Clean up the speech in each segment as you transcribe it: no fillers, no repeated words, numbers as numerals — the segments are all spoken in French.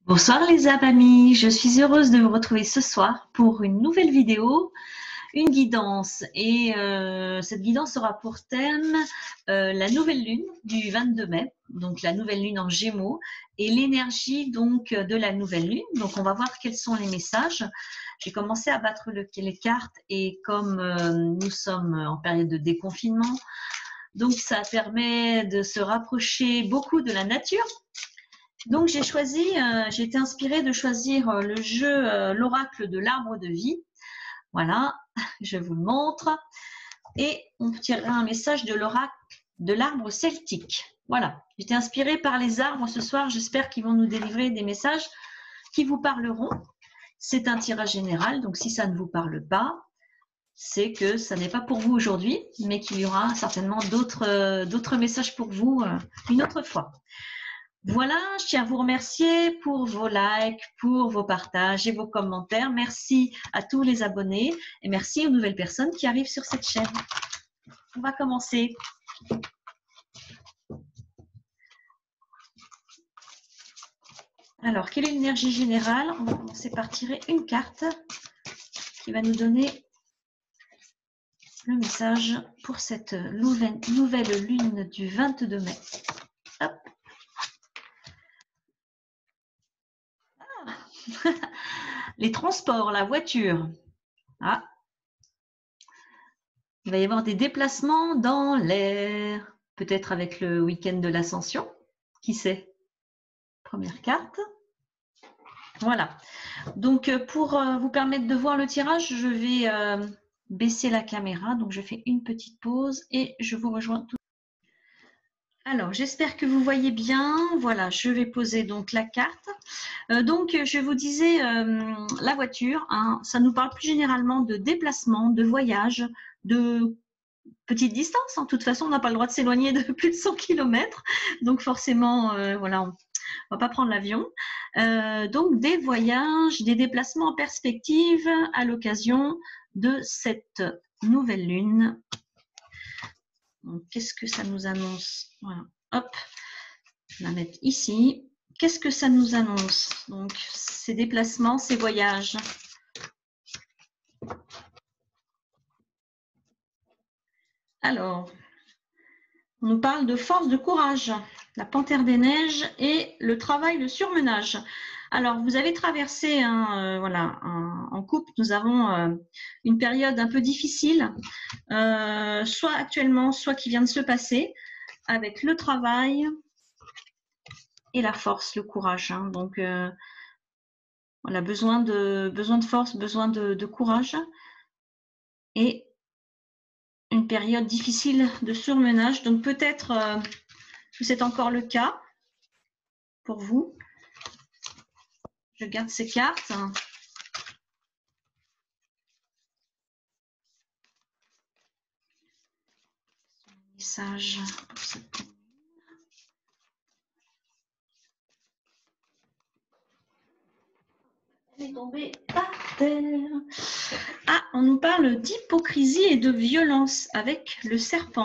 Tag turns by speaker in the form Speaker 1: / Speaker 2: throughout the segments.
Speaker 1: Bonsoir les amis, je suis heureuse de vous retrouver ce soir pour une nouvelle vidéo, une guidance. Et cette guidance aura pour thème la nouvelle lune du 22 mai, donc la nouvelle lune en Gémeaux, et l'énergie donc de la nouvelle lune. Donc on va voir quels sont les messages. J'ai commencé à battre les cartes et comme nous sommes en période de déconfinement, donc ça permet de se rapprocher beaucoup de la nature. Donc j'ai été inspirée de choisir le jeu l'oracle de l'arbre de vie. Voilà, je vous le montre. Et on tirera un message de l'oracle de l'arbre celtique. Voilà, j'étais inspirée par les arbres ce soir. J'espère qu'ils vont nous délivrer des messages qui vous parleront. C'est un tirage général, donc si ça ne vous parle pas, c'est que ça n'est pas pour vous aujourd'hui, mais qu'il y aura certainement d'autres messages pour vous une autre fois. Voilà, je tiens à vous remercier pour vos likes, pour vos partages et vos commentaires. Merci à tous les abonnés et merci aux nouvelles personnes qui arrivent sur cette chaîne. On va commencer. Alors, quelle est l'énergie générale? On va commencer par tirer une carte qui va nous donner le message pour cette nouvelle lune du 22 mai. Hop. Ah. Les transports, la voiture. Ah. Il va y avoir des déplacements dans l'air, peut-être avec le week-end de l'Ascension. Qui sait? Première carte. Voilà. Donc, pour vous permettre de voir le tirage, je vais baisser la caméra. Donc, je fais une petite pause et je vous rejoins tout. Alors, j'espère que vous voyez bien. Voilà, je vais poser donc la carte. Donc, je vous disais, la voiture, hein, ça nous parle plus généralement de déplacement, de voyage, de petite distance. En toute façon, on n'a pas le droit de s'éloigner de plus de 100 km. Donc, forcément, voilà, on ne va pas prendre l'avion. Donc, des voyages, des déplacements en perspective à l'occasion de cette nouvelle lune. Qu'est-ce que ça nous annonce? Voilà. Hop, je vais la mettre ici. Qu'est-ce que ça nous annonce? Donc, ces déplacements, ces voyages. Alors, on nous parle de force, de courage, la panthère des neiges et le travail, le surmenage. Alors, vous avez traversé, voilà, en couple, nous avons une période un peu difficile, soit actuellement, soit qui vient de se passer, avec le travail et la force, le courage. Hein. Donc, voilà, besoin de force, besoin de courage et une période difficile de surmenage. Donc, peut-être que c'est encore le cas pour vous. Je garde ces cartes. Message pour cette... Elle est tombée par terre. Ah, on nous parle d'hypocrisie et de violence avec le serpent.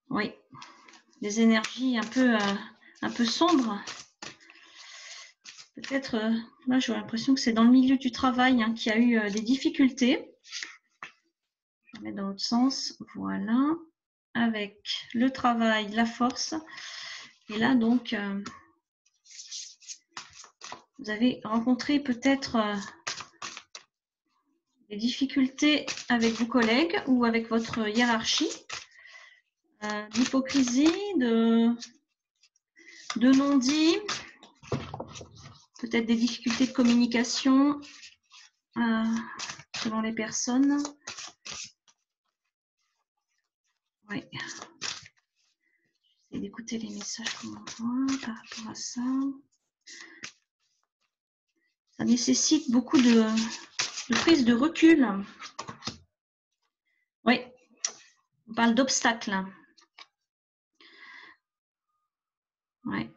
Speaker 1: Oui, des énergies un peu sombres. Peut-être, là j'ai l'impression que c'est dans le milieu du travail hein, qu'il y a eu des difficultés. Je vais mettre dans l'autre sens, voilà, avec le travail, la force. Et là donc, vous avez rencontré peut-être des difficultés avec vos collègues ou avec votre hiérarchie, d'hypocrisie, de non-dit, peut-être des difficultés de communication selon les personnes. Oui. J'essaie d'écouter les messages qu'on m'envoie par rapport à ça. Ça nécessite beaucoup de prise de recul. Oui, on parle d'obstacles. Oui.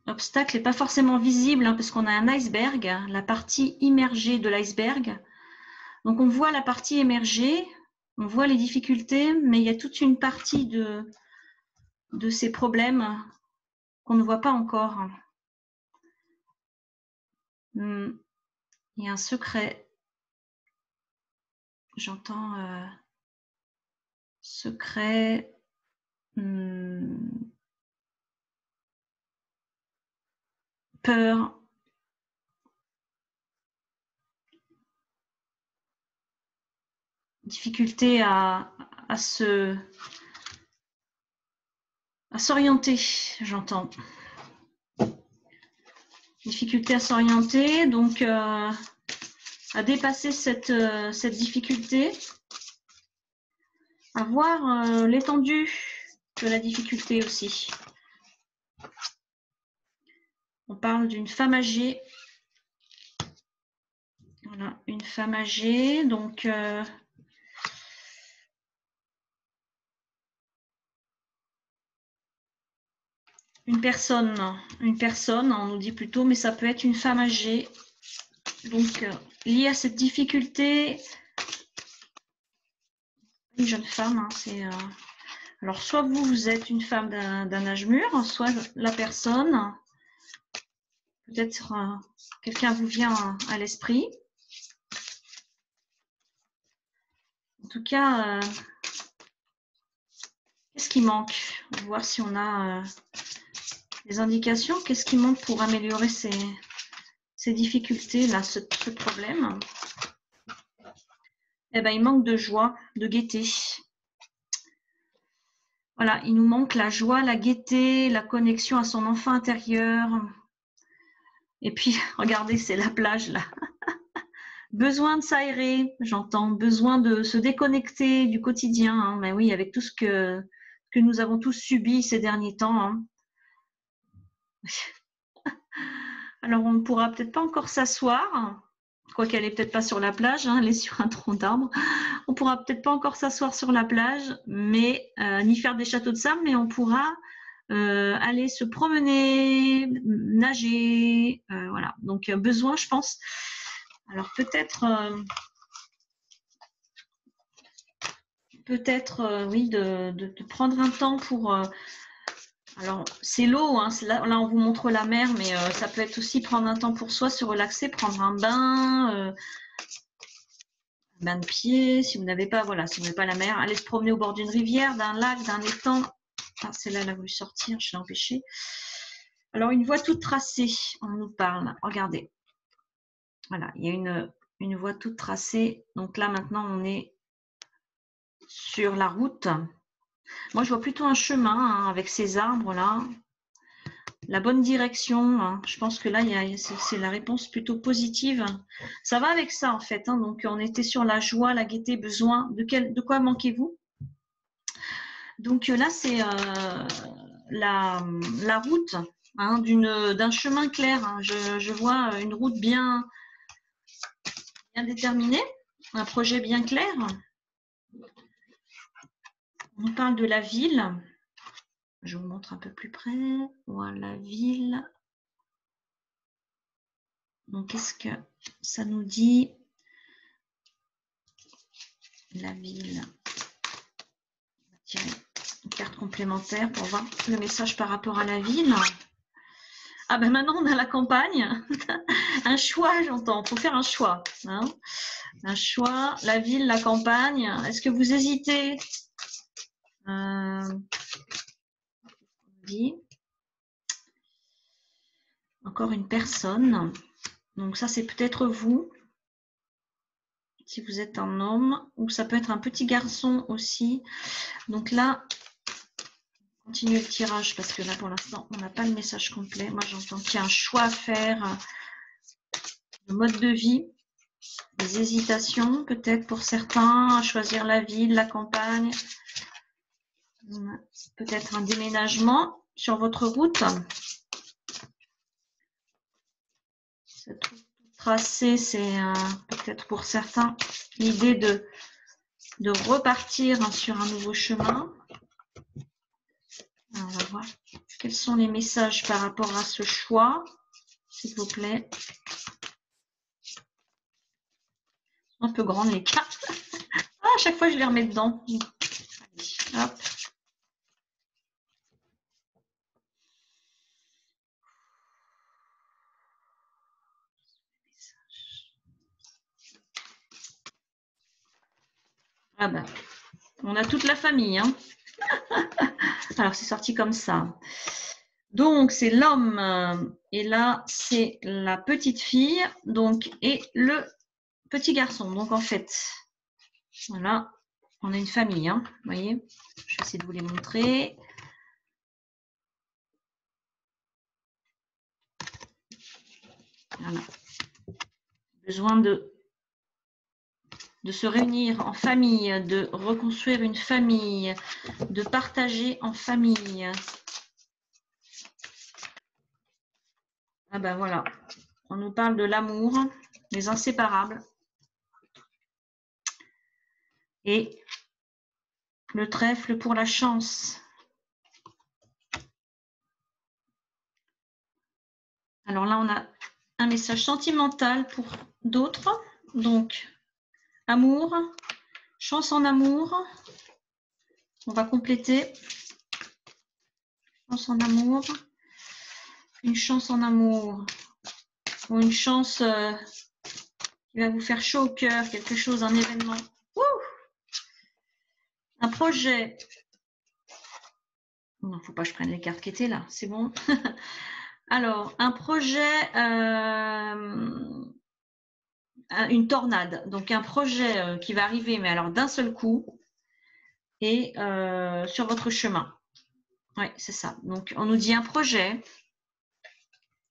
Speaker 1: L'obstacle n'est pas forcément visible hein, parce qu'on a un iceberg, la partie immergée de l'iceberg. Donc on voit la partie émergée, on voit les difficultés, mais il y a toute une partie de de ces problèmes qu'on ne voit pas encore. Il y a un secret. J'entends secret. Peur. Difficulté à s'orienter, j'entends. Difficulté à s'orienter, donc à dépasser cette difficulté, à voir l'étendue de la difficulté aussi. On parle d'une femme âgée. Voilà, une femme âgée, donc une personne, on nous dit plutôt, mais ça peut être une femme âgée. Donc, liée à cette difficulté, une jeune femme, hein, c'est... alors, soit vous êtes une femme d'un âge mûr, soit la personne, peut-être quelqu'un vous vient à l'esprit. En tout cas, qu'est-ce qui manque? On va voir si on a des indications. Qu'est-ce qui manque pour améliorer ces difficultés-là, ce problème? Eh ben, il manque de joie, de gaieté. Voilà, il nous manque la joie, la gaieté, la connexion à son enfant intérieur. Et puis, regardez, c'est la plage là. Besoin de s'aérer, j'entends. Besoin de se déconnecter du quotidien. Hein. Mais oui, avec tout ce que nous avons tous subi ces derniers temps. Hein. Alors, on ne pourra peut-être pas encore s'asseoir. Quoiqu'elle n'est peut-être pas sur la plage, hein, elle est sur un tronc d'arbre. On pourra peut-être pas encore s'asseoir sur la plage, mais ni faire des châteaux de sable, mais on pourra aller se promener, nager, voilà. Donc besoin, je pense. Alors peut-être, oui, de prendre un temps pour. Alors c'est l'eau, hein, là on vous montre la mer, mais ça peut être aussi prendre un temps pour soi, se relaxer, prendre un bain. Bain de pied, si vous n'avez pas, voilà, si vous n'avez pas la mer, allez se promener au bord d'une rivière, d'un lac, d'un étang. Ah, celle-là, elle a voulu sortir, je l'ai empêchée. Alors, une voie toute tracée, on nous parle. Regardez. Voilà, il y a une voie toute tracée. Donc là, maintenant, on est sur la route. Moi, je vois plutôt un chemin hein, avec ces arbres-là. La bonne direction. Hein. Je pense que là, c'est la réponse plutôt positive. Ça va avec ça, en fait. Hein. Donc, on était sur la joie, la gaieté, besoin. De quoi manquez-vous? Donc là, c'est la route hein, d'un chemin clair. Hein. Je vois une route bien déterminée, un projet bien clair. On parle de la ville. Je vous montre un peu plus près. Voilà, la ville. Donc, qu'est-ce que ça nous dit? La ville. On va tirer une carte complémentaire pour voir le message par rapport à la ville. Ah ben maintenant, on a la campagne. Un choix, j'entends. Il faut faire un choix. Hein. Un choix, la ville, la campagne. Est-ce que vous hésitez Encore une personne. Donc ça, c'est peut-être vous. Si vous êtes un homme. Ou ça peut être un petit garçon aussi. Donc là, continuez le tirage parce que là, pour l'instant, on n'a pas le message complet. Moi, j'entends qu'il y a un choix à faire. Le mode de vie. Des hésitations peut-être pour certains. À choisir la ville, la campagne. Peut-être un déménagement sur votre route. Cette route tracée, c'est peut-être pour certains l'idée de repartir sur un nouveau chemin. Alors, on va voir quels sont les messages par rapport à ce choix, s'il vous plaît. Un peu grandes les cartes. Ah, à chaque fois, je les remets dedans. Allez, hop. Ah ben, on a toute la famille. Hein. Alors, c'est sorti comme ça. Donc, c'est l'homme. Et là, c'est la petite fille. Donc, et le petit garçon. Donc, en fait, voilà, on a une famille. Hein, vous voyez, je vais essayer de vous les montrer. Voilà. Besoin de se réunir en famille, de reconstruire une famille, de partager en famille. Ah ben voilà, on nous parle de l'amour, les inséparables. Et le trèfle pour la chance. Alors là, on a un message sentimental pour d'autres. Donc, amour, chance en amour. On va compléter. Chance en amour. Une chance en amour. Ou une chance qui va vous faire chaud au cœur, quelque chose, un événement. Ouh, un projet. Non, il ne faut pas que je prenne les cartes qui étaient là, c'est bon. Alors, un projet, une tornade. Donc, un projet qui va arriver, mais alors d'un seul coup, et sur votre chemin. Oui, c'est ça. Donc, on nous dit un projet.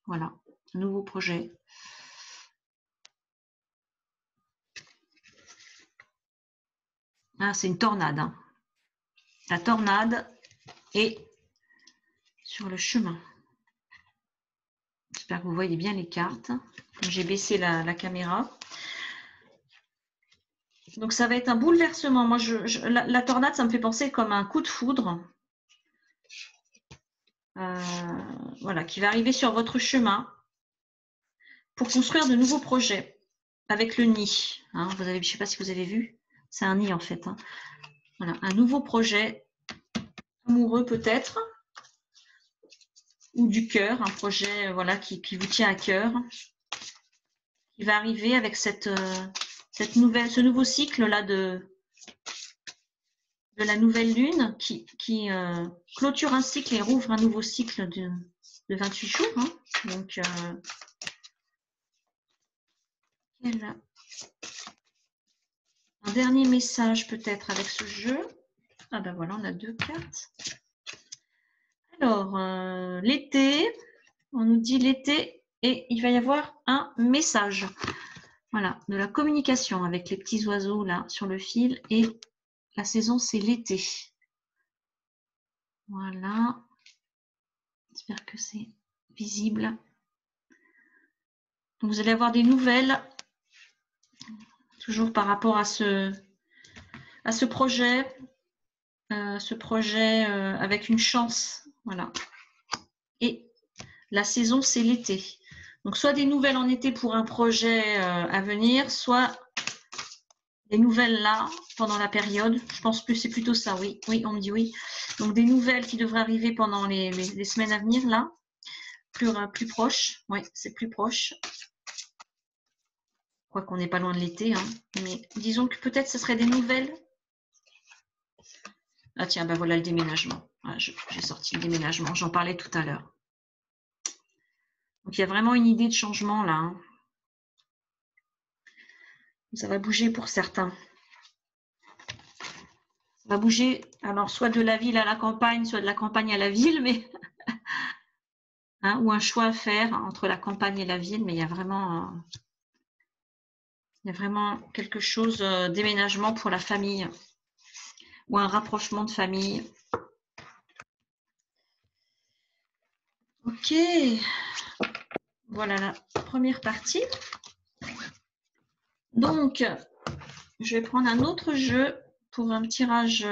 Speaker 1: Voilà, un nouveau projet. Ah, c'est une tornade. Hein. La tornade est sur le chemin. J'espère que vous voyez bien les cartes. J'ai baissé la caméra. Donc, ça va être un bouleversement. Moi, la tornade, ça me fait penser comme un coup de foudre. Voilà, qui va arriver sur votre chemin pour construire de nouveaux projets avec le nid. Hein, vous avez, je ne sais pas si vous avez vu, c'est un nid en fait. Hein. Voilà, un nouveau projet amoureux peut-être, ou du cœur, un projet voilà, qui vous tient à cœur, qui va arriver avec ce nouveau cycle-là de la nouvelle lune qui clôture un cycle et rouvre un nouveau cycle de 28 jours. Hein. Donc, un dernier message peut-être avec ce jeu. Ah ben voilà, on a 2 cartes. Alors, l'été, on nous dit l'été et il va y avoir un message. Voilà, de la communication avec les petits oiseaux là sur le fil et la saison c'est l'été. Voilà, j'espère que c'est visible. Donc, vous allez avoir des nouvelles, toujours par rapport à ce projet, avec une chance, voilà. Et la saison, c'est l'été. Donc, soit des nouvelles en été pour un projet à venir, soit des nouvelles là, pendant la période. Je pense que c'est plutôt ça, oui. Oui, on me dit oui. Donc, des nouvelles qui devraient arriver pendant les semaines à venir, là. Plus proche. Oui, c'est plus proche. Quoi qu'on n'est pas loin de l'été. Hein. Mais disons que peut-être ce serait des nouvelles. Ah tiens, ben voilà le déménagement. Ah, j'ai sorti le déménagement, j'en parlais tout à l'heure. Donc il y a vraiment une idée de changement là. Hein. Ça va bouger pour certains. Ça va bouger, alors soit de la ville à la campagne, soit de la campagne à la ville, mais hein, ou un choix à faire entre la campagne et la ville, mais il y a vraiment quelque chose, déménagement pour la famille ou un rapprochement de famille. Ok, voilà la première partie. Donc, je vais prendre un autre jeu pour un tirage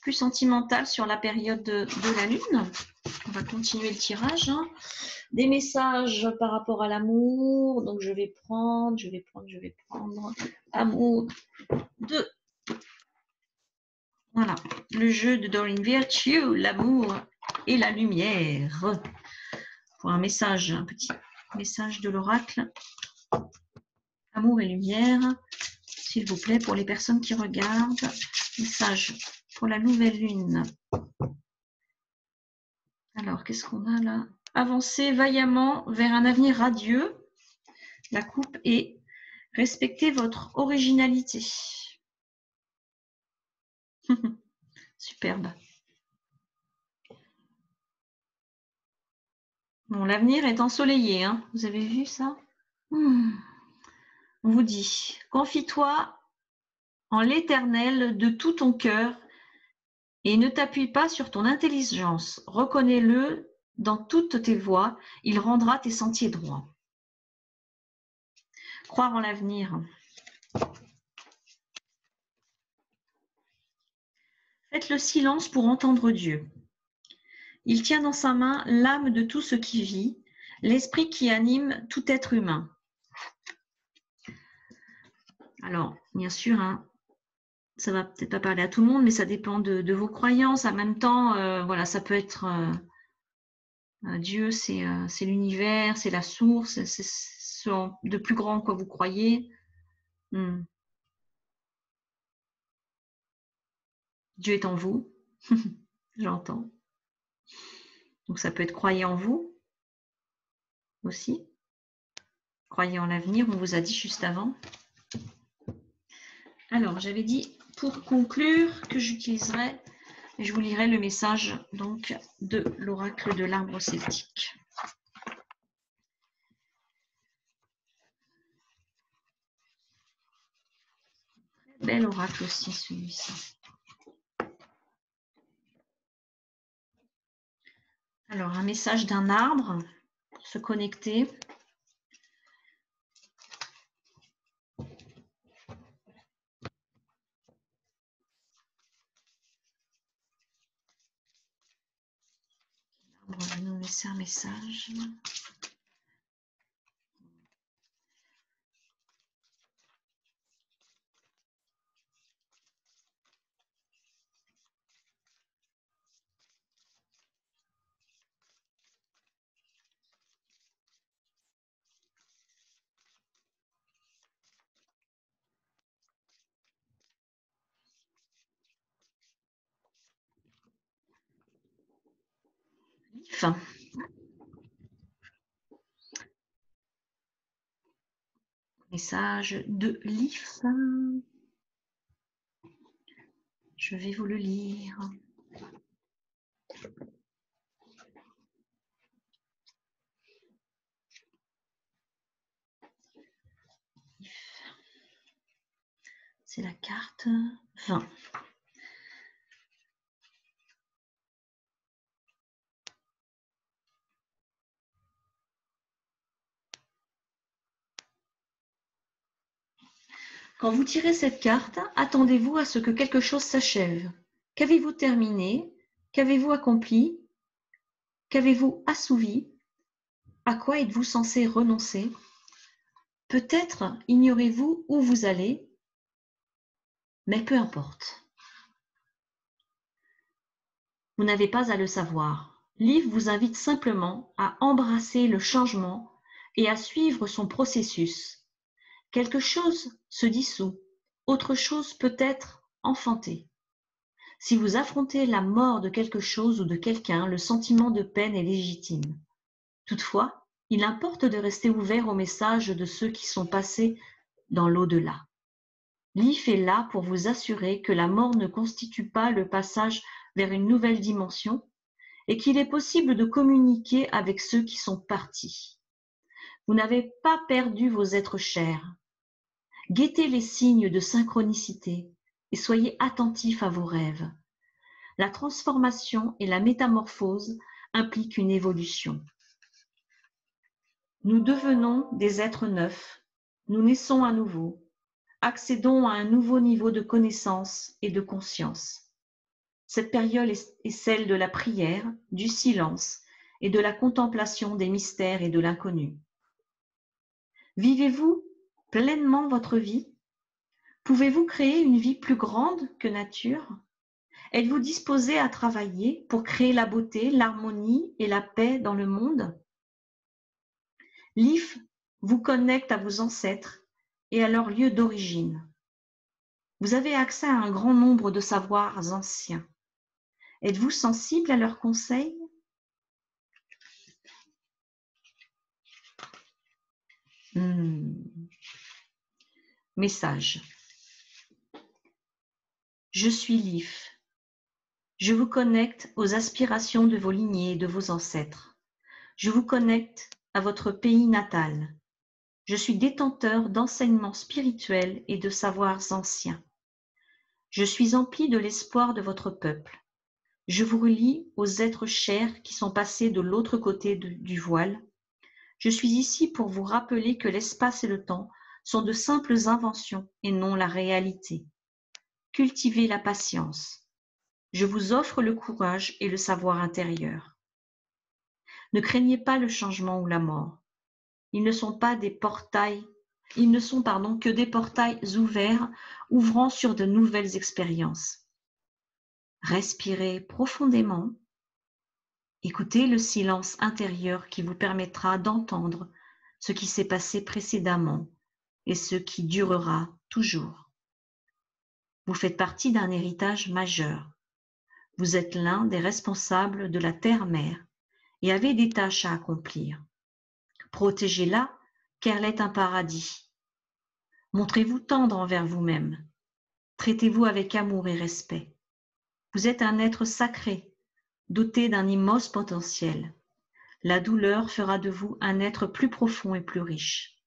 Speaker 1: plus sentimental sur la période de la Lune. On va continuer le tirage. Hein. Des messages par rapport à l'amour. Donc, je vais prendre amour de... Voilà, le jeu de Doreen Virtue, l'amour et la lumière. Pour un message, un petit message de l'oracle. Amour et lumière s'il vous plaît, pour les personnes qui regardent. Message pour la nouvelle lune. Alors, qu'est-ce qu'on a là? Avancez vaillamment vers un avenir radieux. La coupe est respectez votre originalité. Superbe. Bon, l'avenir est ensoleillé, hein. Vous avez vu ça? On vous dit, confie-toi en l'Éternel de tout ton cœur et ne t'appuie pas sur ton intelligence. Reconnais-le dans toutes tes voies, il rendra tes sentiers droits. Croire en l'avenir. Faites le silence pour entendre Dieu. Il tient dans sa main l'âme de tout ce qui vit, l'esprit qui anime tout être humain. Alors, bien sûr, hein, ça va peut-être pas parler à tout le monde, mais ça dépend de vos croyances. En même temps, voilà, ça peut être Dieu, c'est l'univers, c'est la source, c'est ce de plus grand en quoi vous croyez. Dieu est en vous, j'entends. Donc ça peut être croyez en vous aussi. Croyez en l'avenir, on vous a dit juste avant. Alors, j'avais dit pour conclure que j'utiliserai et je vous lirai le message donc de l'oracle de l'arbre celtique. Très bel oracle aussi celui-ci. Alors, un message d'un arbre pour se connecter. L'arbre va nous laisser un message. Fin. Message de l'IF. Je vais vous le lire. C'est la carte 20. Quand vous tirez cette carte, attendez-vous à ce que quelque chose s'achève. Qu'avez-vous terminé? Qu'avez-vous accompli? Qu'avez-vous assouvi? À quoi êtes-vous censé renoncer? Peut-être ignorez-vous où vous allez, mais peu importe. Vous n'avez pas à le savoir. L'IF vous invite simplement à embrasser le changement et à suivre son processus. Quelque chose se dissout, autre chose peut être enfantée. Si vous affrontez la mort de quelque chose ou de quelqu'un, le sentiment de peine est légitime. Toutefois, il importe de rester ouvert au message de ceux qui sont passés dans l'au-delà. L'IF est là pour vous assurer que la mort ne constitue pas le passage vers une nouvelle dimension et qu'il est possible de communiquer avec ceux qui sont partis. Vous n'avez pas perdu vos êtres chers. Guettez les signes de synchronicité et soyez attentifs à vos rêves. La transformation et la métamorphose impliquent une évolution. Nous devenons des êtres neufs, nous naissons à nouveau, accédons à un nouveau niveau de connaissance et de conscience. Cette période est celle de la prière, du silence et de la contemplation des mystères et de l'inconnu. Vivez-vous pleinement votre vie? Pouvez-vous créer une vie plus grande que nature? Êtes-vous disposé à travailler pour créer la beauté, l'harmonie et la paix dans le monde? L'IF vous connecte à vos ancêtres et à leur lieu d'origine. Vous avez accès à un grand nombre de savoirs anciens. Êtes-vous sensible à leurs conseils? Message. Je suis Lif. Je vous connecte aux aspirations de vos lignées et de vos ancêtres. Je vous connecte à votre pays natal. Je suis détenteur d'enseignements spirituels et de savoirs anciens. Je suis empli de l'espoir de votre peuple. Je vous relie aux êtres chers qui sont passés de l'autre côté du voile. Je suis ici pour vous rappeler que l'espace et le temps sont de simples inventions et non la réalité. Cultivez la patience. Je vous offre le courage et le savoir intérieur. Ne craignez pas le changement ou la mort. Ils ne sont que des portails ouverts, ouvrant sur de nouvelles expériences. Respirez profondément. Écoutez le silence intérieur qui vous permettra d'entendre ce qui s'est passé précédemment et ce qui durera toujours. Vous faites partie d'un héritage majeur. Vous êtes l'un des responsables de la Terre-Mère et avez des tâches à accomplir. Protégez-la, car elle est un paradis. Montrez-vous tendre envers vous-même. Traitez-vous avec amour et respect. Vous êtes un être sacré, doté d'un immense potentiel. La douleur fera de vous un être plus profond et plus riche.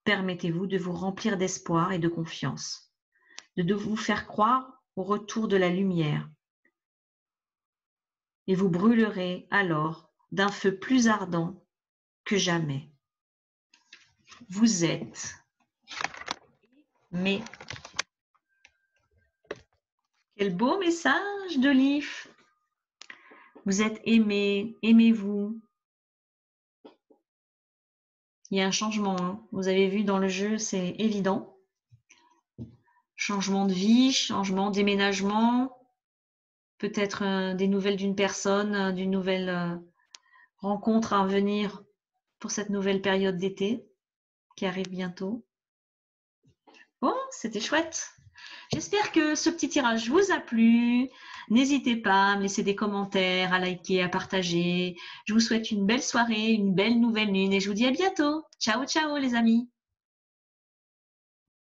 Speaker 1: Permettez-vous de vous remplir d'espoir et de confiance, de vous faire croire au retour de la lumière. Et vous brûlerez alors d'un feu plus ardent que jamais. Vous êtes aimé. Quel beau message de Lif. Vous êtes aimé, aimez-vous. Il y a un changement, hein. Vous avez vu dans le jeu, c'est évident. Changement de vie, changement, déménagement, peut-être des nouvelles d'une personne, d'une nouvelle rencontre à venir pour cette nouvelle période d'été qui arrive bientôt. Bon, c'était chouette. J'espère que ce petit tirage vous a plu. N'hésitez pas à me laisser des commentaires, à liker, à partager. Je vous souhaite une belle soirée, une belle nouvelle lune et je vous dis à bientôt. Ciao, ciao les amis.